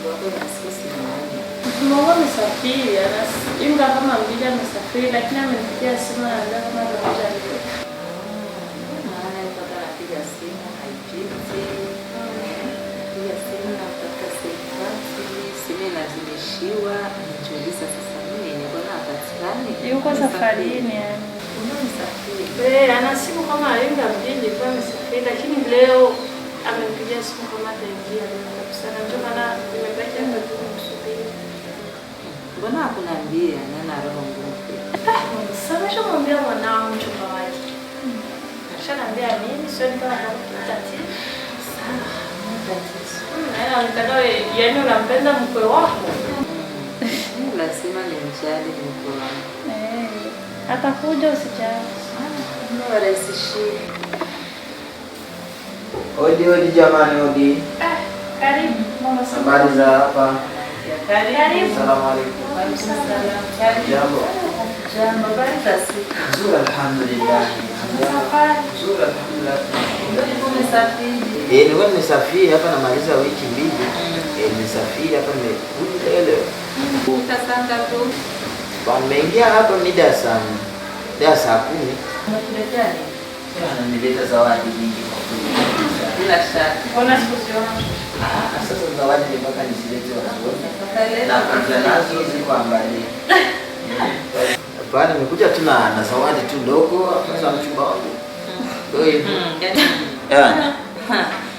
wako na sisi nani? Mama amesafiri, inga kama mbili amesafiri, lakini amenipigia simu anaambia kama anakuja leo. Maana mpaka anapiga simu haipiti. Piga simu na kutafuta sehemu, simu inazimishiwa, anajiuliza sasa mimi niko na patikani. Yuko safarini yani. Unamsafiri? Ana simu kama inga mbili kwa amesafiri, lakini leo amenipigia simu kama ataingia leo kabisa. Ndio maana nimebaki hapa tu kumsubiri. Mbona hakuniambia nana roho ngumu? Sasa mwambia mwanao mchumba wake. Ashaniambia mimi sio ndio tatizo. Sana, tatizo. Na nikadao yani unampenda mkwe wako. Lazima nimjali mkwe wangu. Atakuja usijali. Mbona rahisishie? Odi jamani, odi. Karibu. Mama habari za hapa? Karibu. Asalamu alaykum. Jambo. Jambo, habari za siku? Nzuri alhamdulillah. Nzuri alhamdulillah. Ndio nimesafiri. Nilikuwa nimesafiri hapa namaliza wiki mbili. Nimesafiri hapa nimekuja leo. Utasanga tu. Nimeingia hapa mida ya saa 10. Unakuletea nini? Ananileta zawadi nyingi kwa kweli. Bila shaka. Mbona sikuziona? Sasa zawadi ni mpaka nisilete watu. Na pesa nazo ziko ambali. Hapana, nimekuja tu na zawadi tu ndogo za mchumba wangu. Ndio hivyo.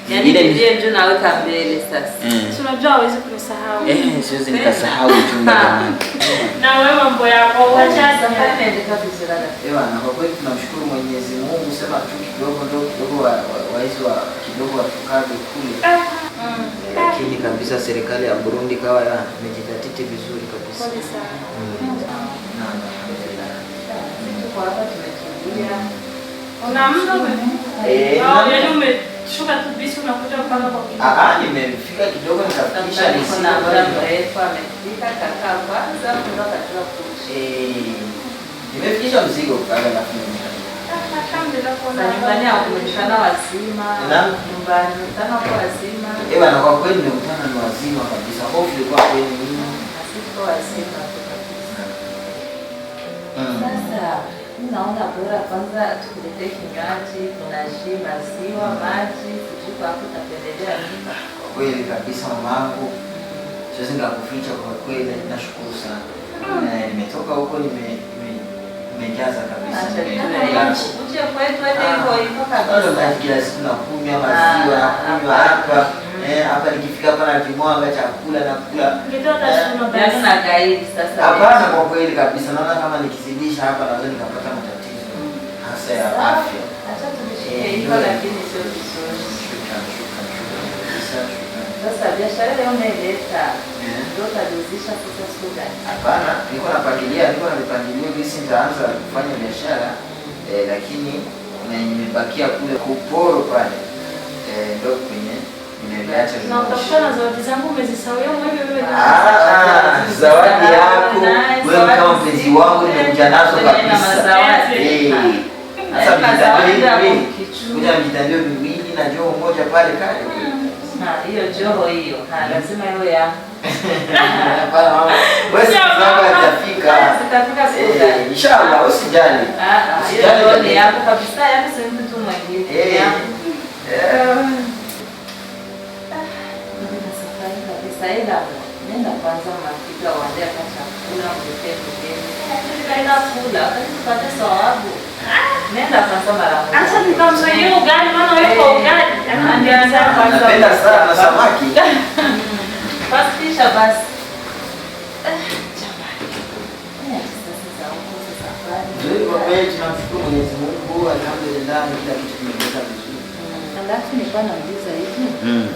Yaani ndiye ndio naweka mbele sasa. Tunajua hawezi kunisahau. Siwezi nikasahau chumba jamani. Na wewe mambo yako uachaje? Sasa vizuri sana. Na kwa kweli tunamshukuru Mwenyezi Mungu, sema tu kidogo waizi wa kidogo watukaje kule. Lakini kabisa serikali ya Burundi kawa imejitatiti vizuri kabisa. Pole sana. Kwa hapa tumekimbia. Una mtu yaani umeshuka tu bisi unakuja mpaka kwa kitu. Nimefika kidogo nikafikisha Kuna muda mrefu amefika kaka kwanza kutoka katika kuchi. Nimefikisha mzigo pale na kunyumba. Alhamdulillah kuna nyumbani au kumeshana wazima. Nyumbani sana kwa wazima. Na kwa kweli nimekutana na wazima kabisa. Hofu ilikuwa kweli mimi. Asiko wazima kabisa. Sasa naona bora kwanza tukuletee kinywaji, kuna shii, maziwa, maji, sijui hapo utapendelea nini. Kwa kweli kabisa mamangu, siwezi nikakuficha kwa kweli, nashukuru sana. Nimetoka huko nimejaza kabisa. Uje kwetu hivyo hivyo kabisa. Bado kila siku nakunywa maziwa, nakunywa hapa. Hapa nikifika hapa na kimwanga chakula nakula. Ndio na gaidi sasa. Hapana, kwa kweli kabisa naona kama nikizidisha hapa naweza nikapata matatizo hasa ya afya. Acha tumeshike hivyo lakini sio vizuri. Sasa biashara leo umeleta. Ndio utalizisha sasa siku gani? Hapana, niko napangilia jinsi nitaanza kufanya biashara lakini nimebakia kule kuporo pale. Ndio kwenye nimeacha na utafuta na zawadi zangu umezisahau wewe. Zawadi yako wewe kama mpenzi wangu nimekuja nazo kabisa. Kuja mjitandio viwili na joho moja pale kale. Hiyo joho hiyo. Lazima iwe ya. Hapana mama. Wewe sababu itafika. Zitafika siku gani? Inshallah usijali. Hiyo ni yako kabisa, yaani si mtu mwingine. Saida, nenda kwanza mapiga waende kwa chakula mletee mgeni. Kaenda kula, tupate sawabu. Nenda kwanza mara moja. Acha nikamzoea ugali maana wewe kwa ugali. Anaanza kwanza. Napenda sana samaki. Basi kisha basi. Ndio kwa kweli tunamshukuru Mwenyezi Mungu, alhamdulillah kila kitu kimeenda vizuri. Alafu nilikuwa nauliza hivi.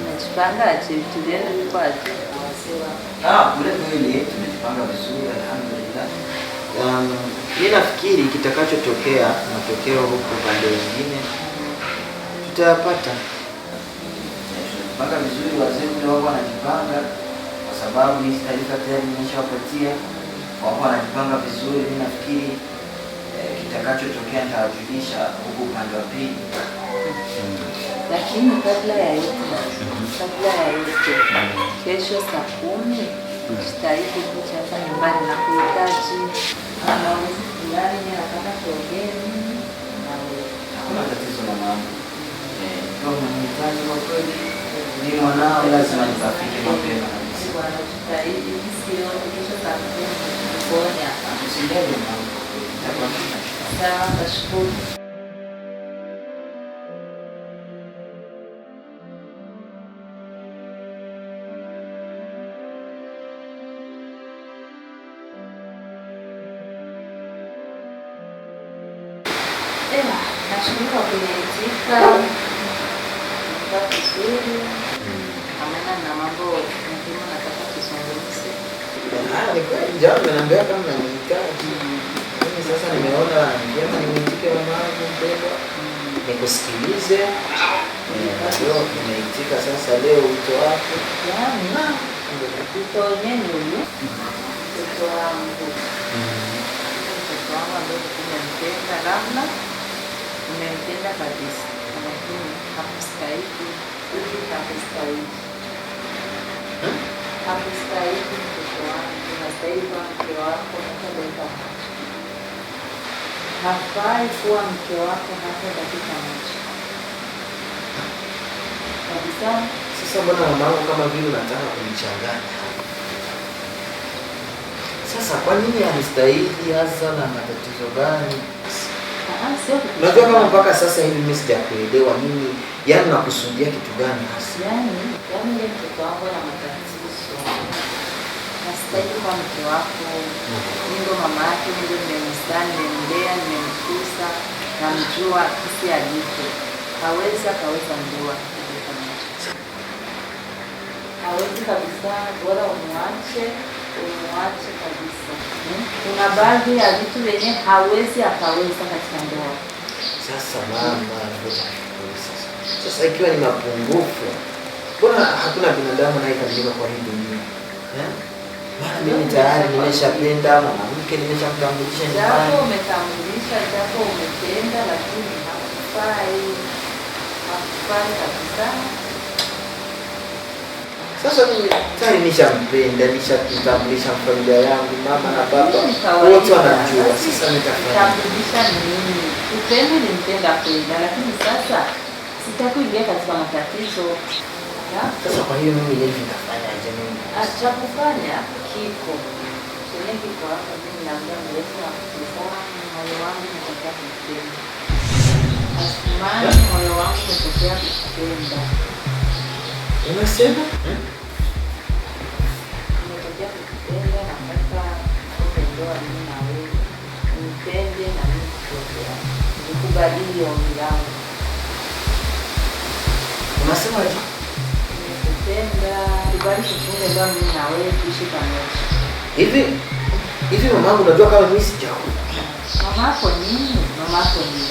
Unajipanga aje tuliende kwa aje? Kule kweli tumejipanga vizuri alhamdulillah. Mimi nafikiri kitakachotokea matokeo huko pande nyingine tutayapata. Tunajipanga vizuri, wazee kule wao wanajipanga kwa sababu hii taarifa tayari nimeshawapatia. Wao wanajipanga vizuri, mimi nafikiri kitakachotokea nitawajulisha huko upande wa pili. Lakini kabla ya yote kesho saa 10 jitahidi kuja hapa nyumbani na kuhitaji anawezi fulani ni nataka tuongeni na wewe. Hakuna tatizo na mama. Kama unahitaji kwa kweli ni mwanao lazima nitafike mapema kabisa. Bwana jitahidi sio kesho saa 10 kuonya hapa. Usijali mama. Itakuwa Sawa, nashukuru. Nashukuru kwa kuniitika. Kwa vizuri. Amana na mambo muhimu nataka tuzungumze. Ni kweli jambo naambia kama nahitaji. Mimi sasa nimeona vyema nimuitike mamangu mpendwa. Nikusikilize. Ndio nimeitika sasa leo wito wako. Yaani mtoto wenyewe huyu. Mtoto wangu. Mtoto wangu ndio nimempenda labda. Nimempenda kabisa. Lakini hakustahili. Hakustahili mtoto wangu. Unastahili kuwa mke wako hata dakika moja. Hafai kuwa mke wako hata dakika moja. Kabisa. Sasa mbona mamangu kama vile unataka kunichanganya? Sasa kwa nini anistahili hasa na matatizo gani? Unajua kama mpaka sasa hivi mimi sijakuelewa mimi, yaani nakusudia kitu gani hasa? Yaani ile mtoto wangu na matatizo. Nastahili kuwa mke wako. Mimi ndo mama yake, mimi ndo nimemzaa, nimemlea, nimemkuza, namjua kisi alivyo. Akaweza ndoa. Hawezi kabisa, bora umwache kabisa. Kuna baadhi ya vitu venye hawezi akaweza katika ndoa. Sasa mama, sasa ikiwa ni mapungufu, mbona hakuna binadamu anayekamilika kwa hii dunia? Maana mimi tayari nimeshapenda mwanamke, nimeshamtambulisha nyumbani. Japo umetambulisha, japo umependa, lakini hakufai kabisa. Sasa mimi tayari nishampenda, nishatambulisha familia yangu, mama na baba wote wanajua. Sasa nitafanya tambulisha nini? Upendo nimpenda kweli, lakini sasa sitaki kuingia katika matatizo. Sasa kwa hiyo mimi hivi nitafanyaje mimi? Acha kufanya kiko. Chenye kiko hapa mimi naambia mrefu na kutizama moyo wangu unataka kupenda. Asimani moyo wangu unataka kupenda. Unasema? Unataka kupenda na mpaka kupendoa mimi na wewe. Nipende na mimi kupenda. Nikubadili ombi langu. Unasemaje? Nikupenda, kubali kufunga ndoa mimi na wewe tuishi pamoja. Hivi mamangu unajua kama mimi sijaoa. Mama yako nini? Mama yako nini?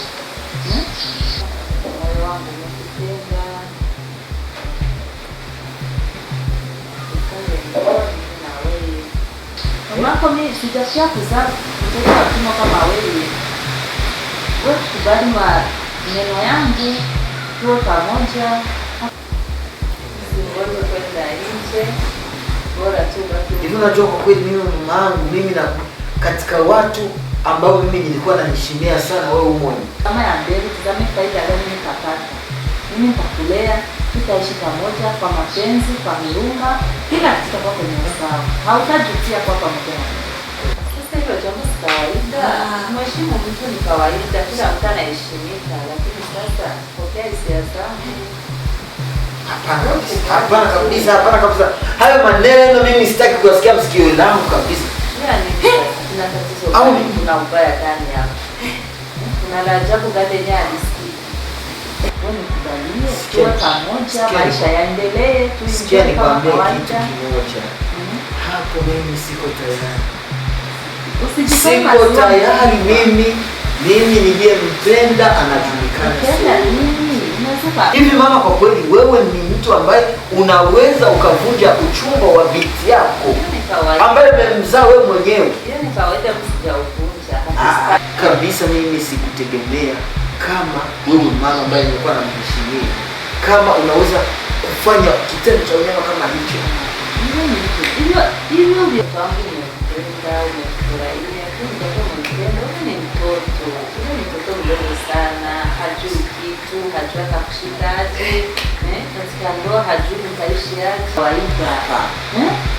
Moyo wangu unakupenda. Na wewe. Mama yako mimi sijafikia kuzaa mtoto wa kiume kama wewe. Wewe kubali maneno yangu tuwe pamoja. Siwezi kwenda nje. Bora tu baki. Hivi unajua kwa kweli mimi mamangu mimi na katika watu ambao mimi nilikuwa naheshimia sana wewe umoja. Kama ya mbele tazame faida gani nitapata. Mimi nitakulea, tutaishi pamoja kwa mapenzi, kwa huruma, kila kitu kitakuwa kwenye sawa. Hautajutia kwa pamoja. Sasa hilo jambo si kawaida. Mheshimu mtu ni kawaida, kila mtu anaheshimika, lakini sasa pokea hisia zangu. Hapana kabisa. Hayo maneno mimi sitaki kusikia msikio langu kabisa. Yaani kuna tatizo gani? Kuna ubaya gani hapa? Kuna la ajabu gani yenyewe alisikii? Wewe nikubalie, tuwe pamoja, maisha yaendelee, Sikia nikwambie kitu kimoja. Hapo mimi siko tayari. Siko tayari mimi niliyempenda anajulikana. Mpenda nini? Hivi mama, kwa kweli wewe ni mtu ambaye unaweza ukavunja uchumba wa binti yako ambaye umemzaa wewe mwenyewe? Hiyo ni kawaida, msijauvunja. Kabisa mimi sikutegemea kama wewe mama ambaye nilikuwa namheshimia kama unaweza kufanya kitendo cha unyama kama hicho. unaishiaje? Kawaida hapa.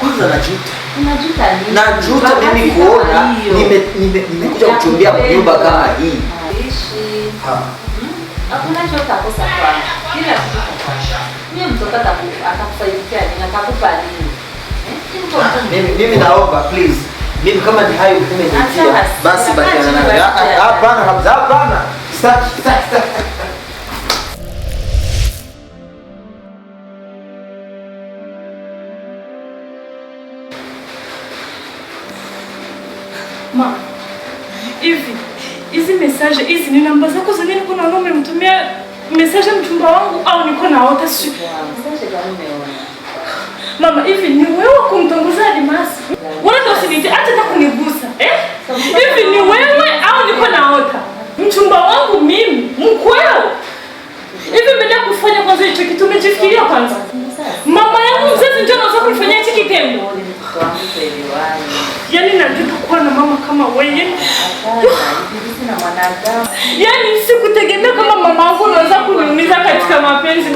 Kwanza najuta. Unajuta nini? Najuta mimi kuona nimekuja kuchumbia nyumba kama hii. Ishi. Hakuna chochote kosa kwa. Kila kitu kwa. Mimi mtoto atakusaidia nini? Atakupa nini? Mimi naomba please. Mimi kama ni hayo umenitia. Basi bakiana nayo. Hapana Hamza, hapana. Staki. Ma, hizi message hizi ni namba zako zenyewe niko naona umemtumia message mchumba wangu au niko naota siku. Mama, hivi ni wewe kumtongoza Almasi? Wala usinite hata kunigusa. Hivi ni wewe au niko naota? Mchumba wangu mimi, mkweo. Hivi mbele kufanya kwanza hicho kitu umejifikiria kwanza? Mama yangu mzazi ndio anaweza kufanya hicho kitendo. Yaani najua kuwa na mama kama wewe. Yaani sikutegemea kama mama wangu anaweza kuniumiza katika mapenzi.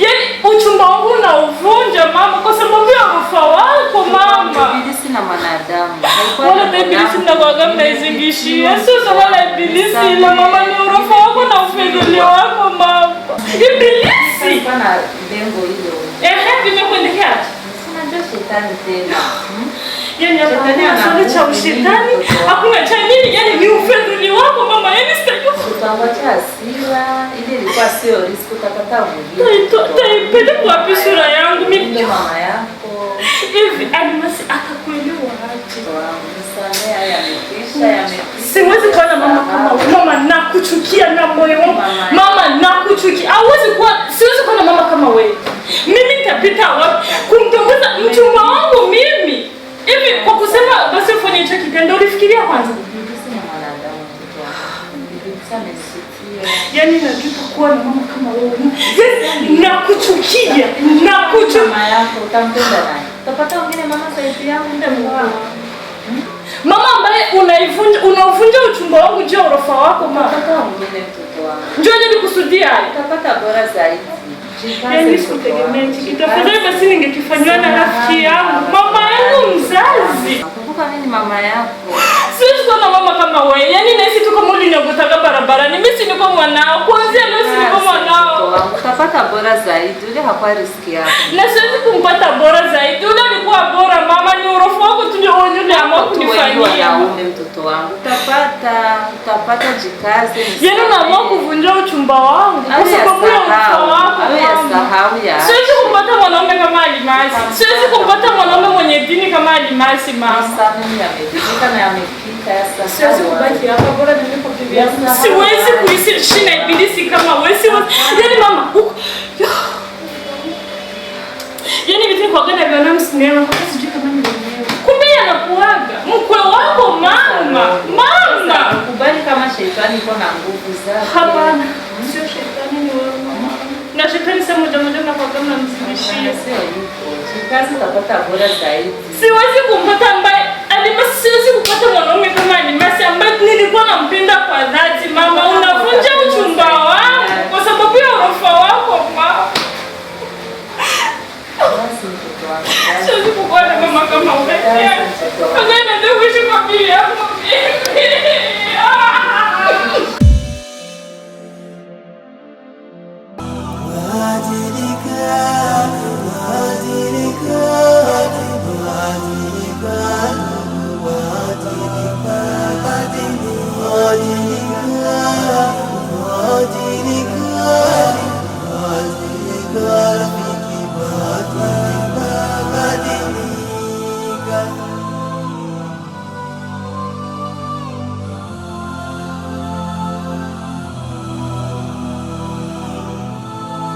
Yaani uchumba wangu unauvunja mama kwa sababu ya ufa wako mama. Ibilisi na mwanadamu. Wala ibilisi mnakuwaga mnaizingishia. Sio sawa la ibilisi ila mama ni urofa wako na ufedhuli wako mama. Ibilisi. Sana lengo hilo. Vimekuendekea? Sina ndio shetani tena. Yaani hakuna cha ushetani, hakuna cha nini, yaani ni ufedhuli wako mama, yaani sitajua. Tutawacha hasira, ile ilikuwa sio risk utapata mwingine. Taipeleka wapi sura yangu mimi? Mama yako. Hivi Almasi akakuelewa aje? Msamehe haya yamekwisha. Siwezi kuwa na mama kama wewe. Mama nakuchukia na moyo wangu. Mama nakuchukia. Hauwezi kuwa, siwezi kuwa na mama kama wewe. Mimi nitapita wapi? Kumtongoza mchumba wangu mimi. Hivi kwa kusema basi ufanye hicho kitendo ulifikiria kwanza? Yaani najuta kuwa na mama kama wewe. Nakuchukia. Mama yako utampenda nani? Utapata wengine mama zaidi yangu ndio mwanangu. Mama ambaye unavunja uchumba wangu juu ya urofa wako mama. Utapata wengine mtoto wangu. Njoo nikusudia. Utapata bora zaidi. Yaani sikutegemea kitu. Tafadhali basi ningekifanywa na rafiki yangu. Mama yangu mzazi. Kumbuka mimi ni mama yako. Siwezi kuwa na mama kama wewe. Yaani nahisi tu kama ulinyogotaga barabarani. Mimi si niko mwanao. Kuanzia leo si niko mwanao. Utapata bora zaidi. Ule hakuwa riski yako. Na siwezi kumpata bora zaidi. Ule alikuwa bora mama, ni urofu wako tu ndio uliamua kunifanyia. Mtoto wangu. Utapata jikaze. Yaani unaamua kuvunja uchumba wangu kwa sababu ya urofu wako. Siwezi kumpata mwanaume kama Almasi. Siwezi kumpata mwanaume mwenye dini kama Almasi mama. Siwezi kubaki hapa, bora nilipokimbia. Siwezi kuishi na ibilisi kama wewe. Yaani mama, yaani vitu kwa gani vya namu sinema kwa sijui kama ni mwenyewe. Kumbe anakuaga mkwe wako mama. Kubali kama shetani iko na nguvu zake. Hapana. Sio shetani, ni wewe mama. Na shetani sema moja na kwa kama mzimishia. Sio yuko. Kazi utapata bora zaidi. Siwezi kumpata ambaye Almasi, siwezi kupata mwanaume kama Almasi ambaye nilikuwa nampenda kwa dhati mama. Unavunja uchumba wangu kwa sababu ya urofa wako mama. Siwezi kukuwa na mama kama wewe.